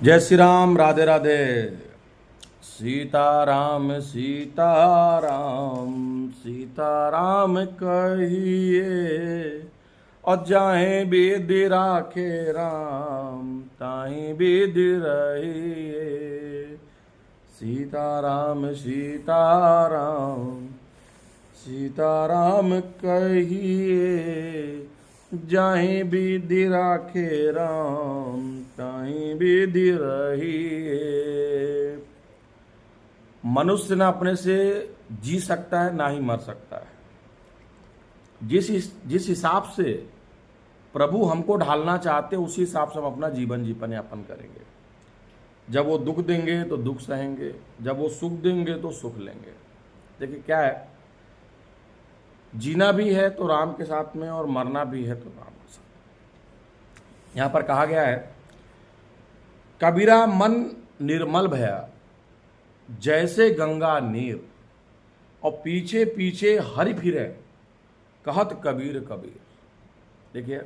जय श्री राम, राधे राधे। सीताराम सीताराम सीताराम कहिए, और जाहे विधि राखे राम ताहि विधि रहिए। सीताराम सीताराम सीताराम कहिए, जाहि विधि राखे राम ताहि विधि रहिए। मनुष्य न अपने से जी सकता है ना ही मर सकता है। जिस हिसाब से प्रभु हमको ढालना चाहते उसी हिसाब से हम अपना जीवन यापन करेंगे। जब वो दुख देंगे तो दुख सहेंगे, जब वो सुख देंगे तो सुख लेंगे। देखिए क्या है, जीना भी है तो राम के साथ में और मरना भी है तो राम के साथ। यहां पर कहा गया है, कबीरा मन निर्मल भया जैसे गंगा नीर, और पीछे पीछे हरि फिरे कहत कबीर कबीर। देखिए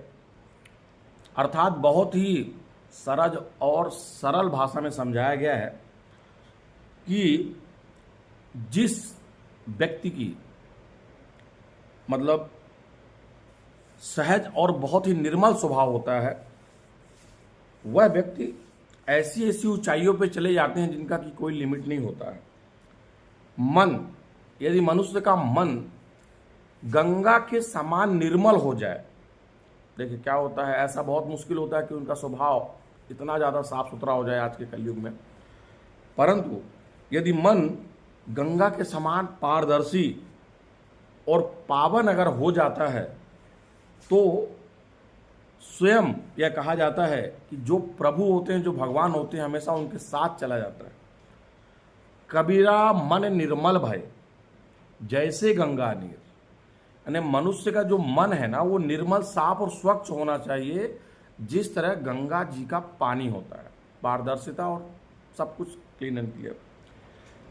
अर्थात बहुत ही सरल और सरल भाषा में समझाया गया है कि जिस व्यक्ति की मतलब सहज और बहुत ही निर्मल स्वभाव होता है, वह व्यक्ति ऐसी ऐसी ऊंचाइयों पे चले जाते हैं जिनका कि कोई लिमिट नहीं होता है। मन, यदि मनुष्य का मन गंगा के समान निर्मल हो जाए, देखिए क्या होता है, ऐसा बहुत मुश्किल होता है कि उनका स्वभाव इतना ज़्यादा साफ सुथरा हो जाए आज के कलयुग में। परंतु यदि मन गंगा के समान पारदर्शी और पावन अगर हो जाता है तो स्वयं यह कहा जाता है कि जो प्रभु होते हैं, जो भगवान होते हैं, हमेशा उनके साथ चला जाता है। कबीरा मन निर्मल भय जैसे गंगा नीर, यानी मनुष्य का जो मन है ना, वो निर्मल साफ और स्वच्छ होना चाहिए, जिस तरह गंगा जी का पानी होता है, पारदर्शिता और सब कुछ क्लीन एंड क्लियर।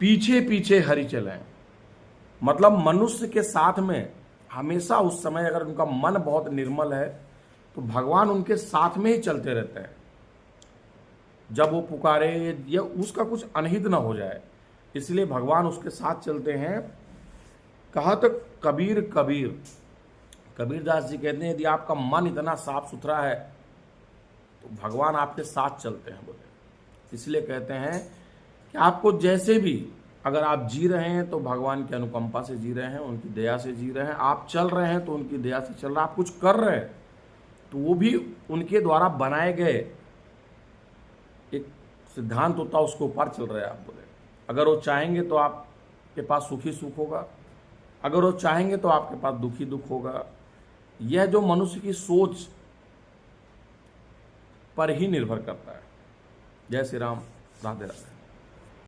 पीछे पीछे हरि चलें, मतलब मनुष्य के साथ में हमेशा उस समय अगर उनका मन बहुत निर्मल है तो भगवान उनके साथ में ही चलते रहते हैं। जब वो पुकारे या उसका कुछ अनहित ना हो जाए, इसलिए भगवान उसके साथ चलते हैं। कहत कबीर कबीर, कबीरदास जी कहते हैं यदि आपका मन इतना साफ सुथरा है तो भगवान आपके साथ चलते हैं। बोले इसलिए कहते हैं कि आपको जैसे भी अगर आप जी रहे हैं तो भगवान की अनुकंपा से जी रहे हैं, उनकी दया से जी रहे हैं। आप चल रहे हैं तो उनकी दया से चल रहे हैं। आप कुछ कर रहे हैं तो वो भी उनके द्वारा बनाए गए एक सिद्धांत होता है, उसके ऊपर चल रहे हैं आप। बोले अगर वो चाहेंगे तो आपके पास सुखी सुख होगा, अगर वो चाहेंगे तो आपके पास दुखी दुख होगा। यह जो मनुष्य की सोच पर ही निर्भर करता है। जय श्री राम, राधे राधे।